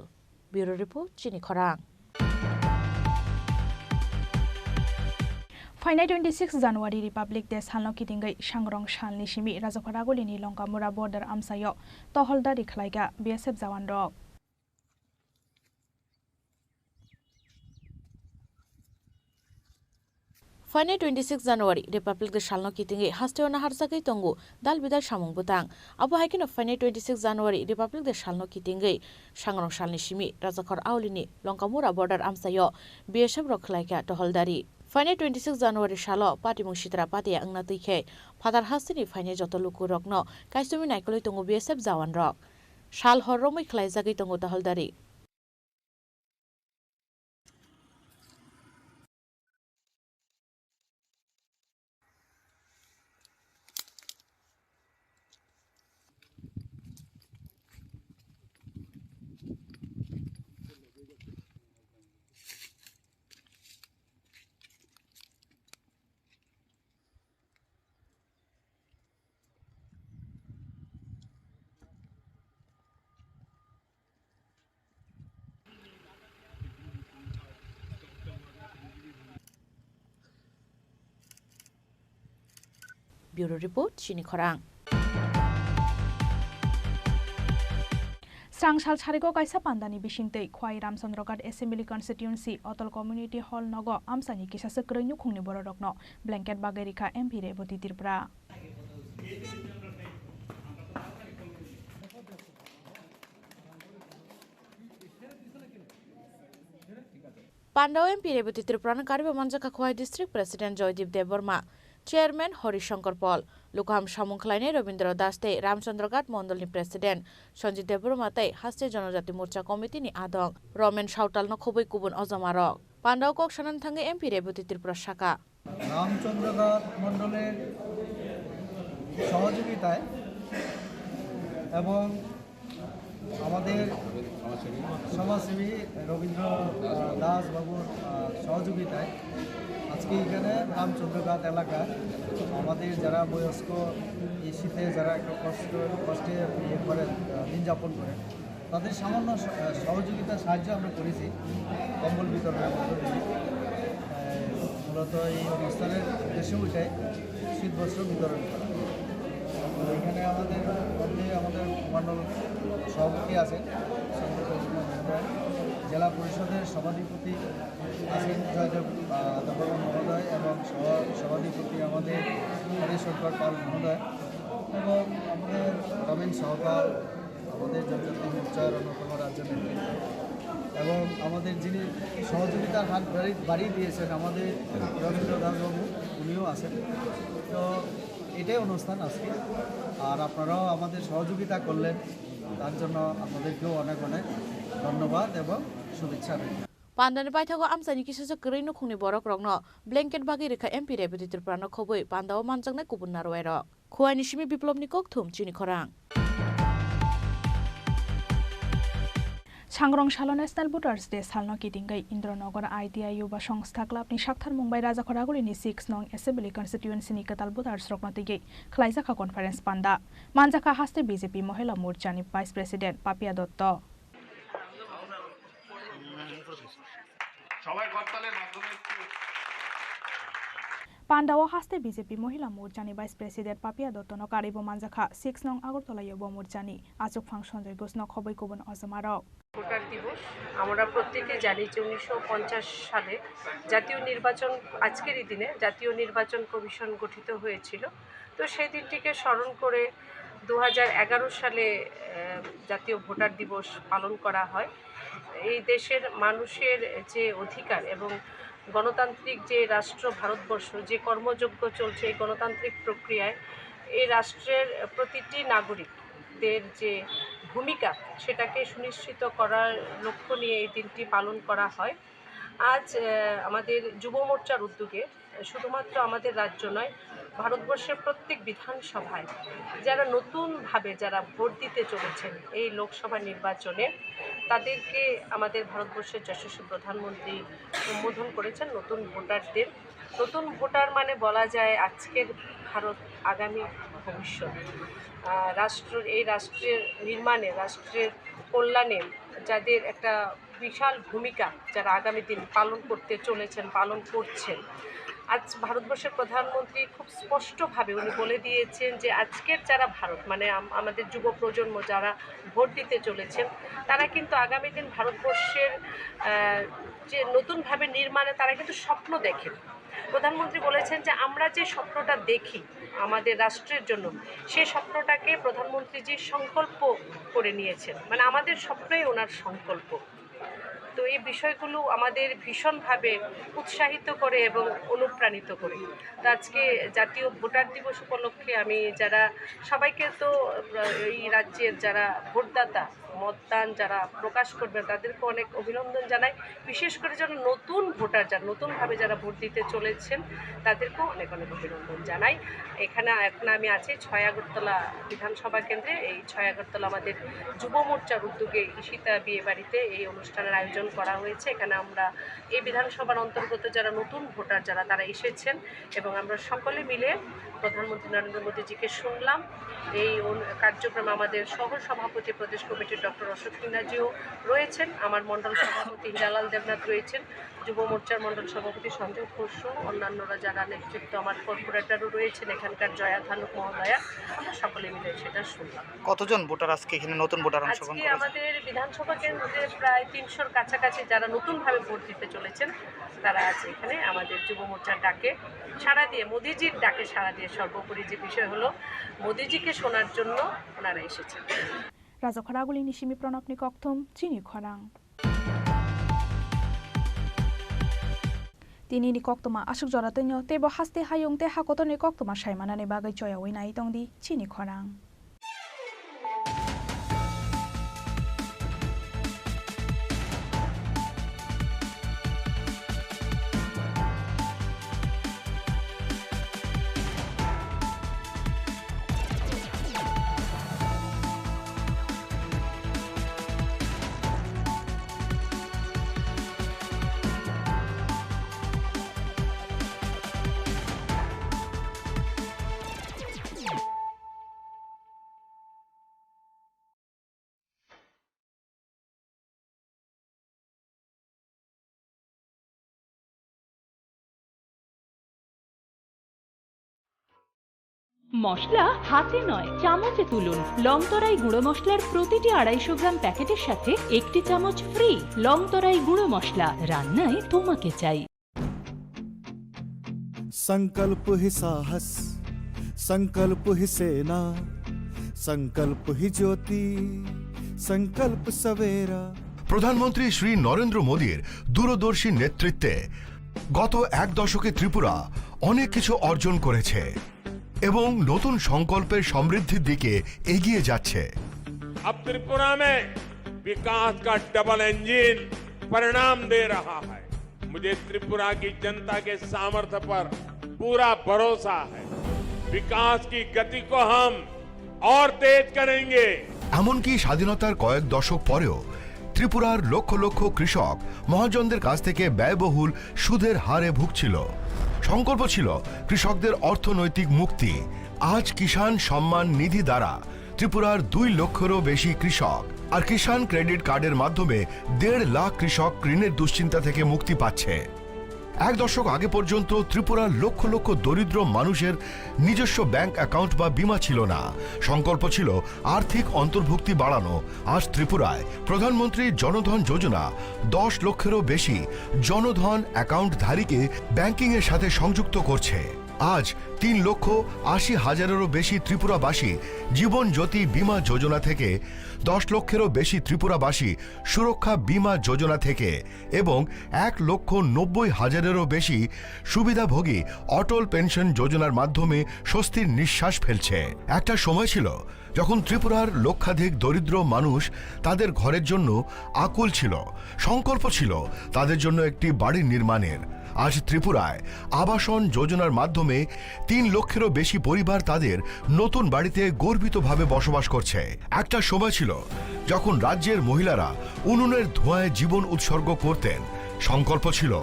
ब्यूरो रिपोर्ट चिनी खरां फाइनाय 26 जानुवारि रिपाब्लिक डे सालनो कितिंगै सांग्रं सालनि सिमी राजाफारागुलिनि लंकामुरा बर्डार आमसायाव तहलदारि खलायगा बीएसएफ जवान रक फाइनाय 26 जानुवारि रिपाब्लिक डे सालनो कितिंगै हास्टियाव नाहारजागै तंगु दाल बिदाल सामुं बुतां आबो हाइकेनो फाइनाय 26 जानुवारि रिपाब्लिक डे सालनो कितिंगै सांग्रं सालनि सिमी राजाखर आवलिनि लंकामुरा बर्डार आमसायाव बीएसएफ रक खलायगा तहलदारि फाइनाय 26 जानुवारि सालो पार्टीमुं सित्रा पातिया अंगना तैखे फादार हास्टिनि फाइनाय जत लुकु रकनो काइसुमि नायकलै तंगु बीएसएफ जवान रक साल हर रमै खलायजागै तंगु तहलदारि ब्यूरो रिपोर्ट चिनी खरां स्रांसाल सारिगो काइसा पान्दानि बिसिंतै Khowai Ramchandraghat assembly constituency Atal community hall नग आमसानि किसासे क्रैनु खुंनि बर रकनो ब्लैंकेट बागेरिका एमपी रेवती त्रिपुरा पांडाव एमपी रेवती त्रिपुरा कारिबा मानजाका Khowai district president Jaydeep Debbarma chairman Harishankar Pal लुकाम सामुंखलायने रवीन्द्र दासते रामचन्द्रघाट मंडलनि प्रेसिडेंट सञ्जित देबबर्माते हास्टे जनजाति मोर्चा कमिटिनि आदं रमेन सावतालनो खुबै गुबुन अजमारक पांडाव कक सानान थांगे एमपी रेवती त्रिपुरा शाखा রামচন্দ্রঘাট মণ্ডলের সহযোগিতায় এবং আমাদের সমাজসেবী রবীন্দ্র দাস বাবুর সহযোগিতায় আজকে এখানে রামচন্দ্রঘাট এলাকায় আমাদের যারা বয়স্ক এই শীতে যারা একটু কষ্টে ইয়ে করেন দিন যাপন করেন তাদের সামান্য সহযোগিতা সাহায্য আমরা করেছি কম্বল বিতরণের মাধ্যমে মূলত এই অনুষ্ঠানের উদ্দেশ্য ওইটাই শীত বস্ত্র বিতরণ করা তো এখানে আমাদের মধ্যে আমাদের মণ্ডল সভাপতি আছেন জেলা পরিষদের সভাধিপতি আছেন জয়দেব দেববর্মা মহোদয় এবং সভাধিপতি আমাদের হরিশঙ্কর পাল মহোদয় এবং আমাদের রমেন সহকার আমাদের জনজাতি মোর্চার অন্যতম রাজ্য নেতৃত্ব এবং আমাদের যিনি সহযোগিতার হাত বাড়িয়ে দিয়েছেন আমাদের রবীন্দ্র দাসবাবু উনিও আছেন তো এটাই অনুষ্ঠান আজকে। আর আপনারাও আমাদের সহযোগিতা করলেন, তার জন্য আপনাদেরকেও অনেক অনেক ধন্যবাদ এবং শুভেচ্ছা রইল। Pandani baithago amsani kisasa gray no khungni borok rokno blanket bagi rekha MP Deputy Tripura no khoboi pandao manjaknai kubun narwai rok. Khuaini simi biplobni kokthum Chini Khorang. सांग्रं सालो national voters day सालनो किदिंगै Indranagar ITI युवा संस्था क्लाबनि साक्थार Mumbai राजाखरागुरिनि 6 नং assembly कन्स्टिट्युएन्सिनि कताल भोटार्स रकनतिगे खलाइजाखा conference पान्दा मानजाखा हास्ते BJP महिला मोर्चानि vice president पापिया Dutt पान्डाओ हास्ते BJP महिला मोर्चानि vice president पापिया दत्तनो कारिबो मानजाखा 6 नং আগরতলা युवा मोर्चानि आचक फांसन जयगोष्ण खबै गुबुन अजमारक ভোটার দিবস আমরা প্রত্যেকে জানি যে 1950 সালে জাতীয় নির্বাচন আজকেরই দিনে জাতীয় নির্বাচন কমিশন গঠিত হয়েছিল। তো সেই দিনটিকে স্মরণ করে 2011 সালে জাতীয় ভোটার দিবস পালন করা হয়। এই দেশের মানুষের যে অধিকার এবং গণতান্ত্রিক যে রাষ্ট্র ভারতবর্ষ যে কর্মযজ্ঞ চলছে এই গণতান্ত্রিক প্রক্রিয়ায় এই রাষ্ট্রের প্রতিটি নাগরিকদের যে ভূমিকা সেটাকে সুনিশ্চিত করার লক্ষ্য নিয়ে এই দিনটি পালন করা হয়। আজ আমাদের যুব মোর্চার উদ্যোগে শুধুমাত্র আমাদের রাজ্য নয় ভারতবর্ষের প্রত্যেক বিধানসভায় যারা নতুনভাবে যারা ভোট দিতে চলেছেন এই লোকসভা নির্বাচনে তাদেরকে আমাদের ভারতবর্ষের যশস্বী প্রধানমন্ত্রী সম্বোধন করেছেন নতুন ভোটারদের। নতুন ভোটার মানে বলা যায় আজকের ভারত আগামী ভবিষ্যৎ। এই রাষ্ট্রের নির্মাণে রাষ্ট্রের কল্যাণে যাদের একটা বিশাল ভূমিকা যারা আগামী দিন পালন করতে চলেছেন পালন করছেন। আজ ভারতবর্ষের প্রধানমন্ত্রী খুব স্পষ্টভাবে উনি বলে দিয়েছেন যে আজকের যারা ভারত মানে আমাদের যুব প্রজন্ম যারা ভোট দিতে চলেছেন তারা কিন্তু আগামী দিন ভারতবর্ষের যে নতুনভাবে নির্মাণে তারা কিন্তু স্বপ্ন দেখেন। প্রধানমন্ত্রী বলেছেন যে আমরা যে স্বপ্নটা দেখি আমাদের রাষ্ট্রের জন্য সেই স্বপ্নটাকে প্রধানমন্ত্রীজি সংকল্প করে নিয়েছেন, মানে আমাদের স্বপ্নই ওনার সংকল্প। তো এই বিষয়গুলো আমাদের ভীষণভাবে উৎসাহিত করে এবং অনুপ্রাণিত করে। তো আজকে জাতীয় ভোটার দিবস উপলক্ষে আমি যারা সবাইকে তো এই রাজ্যের যারা ভোটদাতা মতদান যারা প্রকাশ করবেন তাদেরকে অনেক অভিনন্দন জানাই। বিশেষ করে যারা নতুন ভোটার যারা নতুনভাবে যারা ভোট দিতে চলেছেন তাদেরকেও অনেক অনেক অভিনন্দন জানাই। এখন আমি আছি 6 আগরতলা বিধানসভা কেন্দ্রে। এই 6 আগরতলা আমাদের যুব মোর্চার উদ্যোগে ঈশিতা বিয়ে বাড়িতে এই অনুষ্ঠানের আয়োজন করা হয়েছে। এখানে আমরা এই বিধানসভার অন্তর্গত যারা নতুন ভোটার যারা তারা এসেছেন এবং আমরা সকলে মিলে প্রধানমন্ত্রী নরেন্দ্র মোদীজিকে শুনলাম। এই কার্যক্রমে আমাদের সহ সভাপতি প্রদেশ কমিটির ডক্টর অশোক সিনহাজিও রয়েছেন, আমার মণ্ডল সভাপতি হীরালাল দেবনাথ রয়েছেন, যুব মোর্চার মণ্ডল সভাপতি সঞ্জয় ঘোষ, অন্যান্যরা যারা নেতৃত্ব আমার কর্পোরেটরও রয়েছেন, এখানকার জয়া ধানুক মহোদয়া, আমরা সকলে মিলে সেটা শুনলাম। কতজন ভোটার আজকে এখানে নতুন ভোটার অংশগ্রহণ আজকে করেছে? আমাদের বিধানসভা কেন্দ্রে প্রায় 300-র কাছাকাছি যারা নতুনভাবে ভোট দিতে চলেছেন তারা আছে এখানে আমাদের যুব মোর্চার ডাকে সাড়া দিয়ে মোদিজির ডাকে সাড়া দিয়ে সর্বোপরি যে বিষয় হলো মোদিজিকে শোনার জন্য ওনারা এসেছেন। রাজাখরাগুলি নিশিমি প্রণবনি কক্থম চিনি খরাং তিনি ni koktoma asuk joratenyo tebo haste hayung te hakotoni koktoma saimanani bagai choyawai nai tongdi Chini Khorang. মশলা হাতে নয় চামচে তুলুন। লংতরাই গুঁড়ো মশলার প্রতিটি 250 গ্রাম প্যাকেটের সাথে 1টি চামচ ফ্রি। লংতরাই গুঁড়ো মশলা, রান্নায় তোমাকে চাই। संकल्प ही साहस, संकल्प ही सेना, संकल्प ही ज्योति, संकल्प सवेरा। প্রধানমন্ত্রী শ্রী নরেন্দ্র মোদীর দূরদর্শী নেতৃত্বে গত 1 দশকে ত্রিপুরা অনেক কিছু অর্জন করেছে। এবং নতুন সংকল্পের সমৃদ্ধির দিকে এগিয়ে যাচ্ছে। अब त्रिपुरा में विकास का डबल इंजन परिणाम दे रहा है। मुझे त्रिपुरा की जनता के सामर्थ्य पर पूरा भरोसा है। विकास की गति को हम और तेज करेंगे। এমনকি স্বাধীনতার কয়েক দশক পরেও ত্রিপুরার লক্ষ লক্ষ কৃষক মহাজনদের কাছ থেকে ব্যয়বহুল সুদের হারে ভুগছিল। সংকল্প ছিল কৃষকদের অর্থনৈতিক মুক্তি। আজ কিষাণ সম্মান নিধি দ্বারা ত্রিপুরার 2 লক্ষেরও বেশি কৃষক আর কিষাণ ক্রেডিট কার্ডের মাধ্যমে 1.5 লাখ কৃষক ঋণের দুশ্চিন্তা থেকে মুক্তি পাচ্ছে। এক দশক আগে পর্যন্ত ত্রিপুরার লক্ষ লক্ষ দরিদ্র মানুষের নিজস্ব ব্যাংক অ্যাকাউন্ট বা বীমা ছিল না। সংকল্প ছিল আর্থিক অন্তর্ভুক্তি বাড়ানো। আজ ত্রিপুরায় প্রধানমন্ত্রী জনধন যোজনা 10 লক্ষেরও বেশি জনধন অ্যাকাউন্টধারীকে ব্যাংকিংয়ের সাথে সংযুক্ত করছে। আজ 3,80,000-এরও বেশি ত্রিপুরাবাসী জীবন জ্যোতি বীমা যোজনা থেকে, 10 লক্ষেরও বেশি ত্রিপুরাবাসী সুরক্ষা বীমা যোজনা থেকে এবং 1,90,000-এরও বেশি সুবিধাভোগী অটল পেনশন যোজনার মাধ্যমে স্বস্তির নিঃশ্বাস ফেলছে। একটা সময় ছিল যখন ত্রিপুরার লক্ষাধিক দরিদ্র মানুষ তাদের ঘরের জন্য আকুল ছিল। সংকল্প ছিল তাদের জন্য একটি বাড়ি নির্মাণের। আজ ত্রিপুরায় আবাসন যোজনার মাধ্যমে 3 লক্ষেরও বেশি পরিবার তাদের নতুন বাড়িতে গর্বিতভাবে বসবাস করছে। একটা সময় ছিল যখন রাজ্যের মহিলারা উনুনের ধোঁয়ায় জীবন উৎসর্গ করতেন। সংকল্প ছিল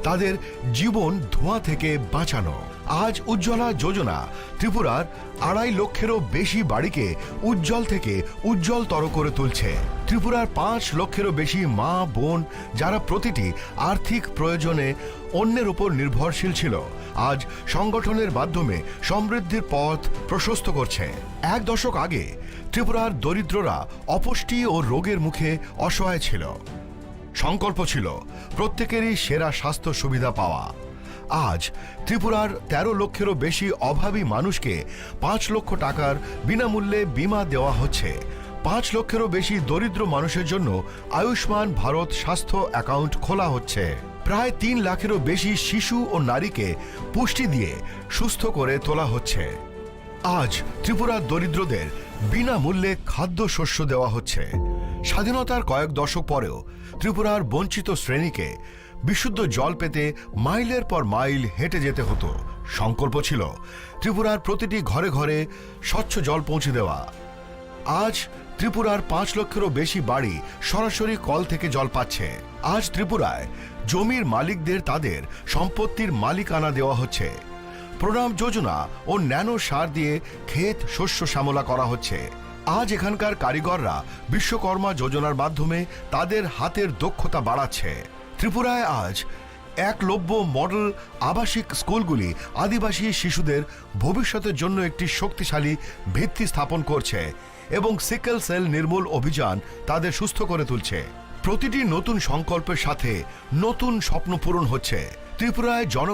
তাদের জীবন ধোঁয়া থেকে বাঁচানো। আজ উজ্জ্বলা যোজনা ত্রিপুরার 2.5 লক্ষেরও বেশি বাড়িকে উজ্জ্বল থেকে উজ্জ্বলতর করে তুলছে। ত্রিপুরার 5 লক্ষেরও বেশি মা বোন যারা প্রতিটি আর্থিক প্রয়োজনে অন্যের উপর নির্ভরশীল ছিল, আজ সংগঠনের মাধ্যমে সমৃদ্ধির পথ প্রশস্ত করছে। এক দশক আগে ত্রিপুরার দরিদ্ররা অপুষ্টি ও রোগের মুখে অসহায় ছিল। সংকল্প ছিল প্রত্যেকেরই সেরা স্বাস্থ্য সুবিধা পাওয়া। আজ ত্রিপুরার 13 লক্ষেরও বেশি অভাবী মানুষকে 5 লক্ষ টাকার বিনামূল্যে বীমা দেওয়া হচ্ছে। 5 লক্ষেরও বেশি দরিদ্র মানুষের জন্য আয়ুষ্মান ভারত স্বাস্থ্য অ্যাকাউন্ট খোলা হচ্ছে। প্রায় 3 লাখেরও বেশি শিশু ও নারীকে পুষ্টি দিয়ে সুস্থ করে তোলা হচ্ছে। আজ ত্রিপুরার দরিদ্রদের বিনামূল্যে খাদ্যশস্য দেওয়া হচ্ছে। স্বাধীনতার কয়েক দশক পরেও ত্রিপুরার বঞ্চিত শ্রেণীকে বিশুদ্ধ জল পেতে মাইলের পর মাইল হেঁটে যেতে হতো। সংকল্প ছিল ত্রিপুরার প্রতিটি ঘরে ঘরে স্বচ্ছ জল পৌঁছে দেওয়া। আজ ত্রিপুরার 5 লক্ষেরও বেশি বাড়ি সরাসরি কল থেকে জল পাচ্ছে। আজ ত্রিপুরায় জমির মালিকদের তাদের সম্পত্তির মালিকানা দেওয়া হচ্ছে। প্রণাম যোজনা ও ন্যানো সার দিয়ে ক্ষেত শস্য শ্যামলা করা হচ্ছে। আজ এখানকার কারিগররা বিশ্বকর্মা যোজনার মাধ্যমে তাদের হাতের দক্ষতা বাড়াচ্ছে। ত্রিপুরায় আজ একলব্য মডেল আবাসিক স্কুলগুলি আদিবাসী শিশুদের ভবিষ্যতের জন্য একটি শক্তিশালী ভিত্তি স্থাপন করছে এবং সিকেল সেল নির্মূল অভিযান তাদের সুস্থ করে তুলছে। প্রতিটি নতুন সংকল্পের সাথে নতুন স্বপ্ন পূরণ হচ্ছে। ত্রিপুরায়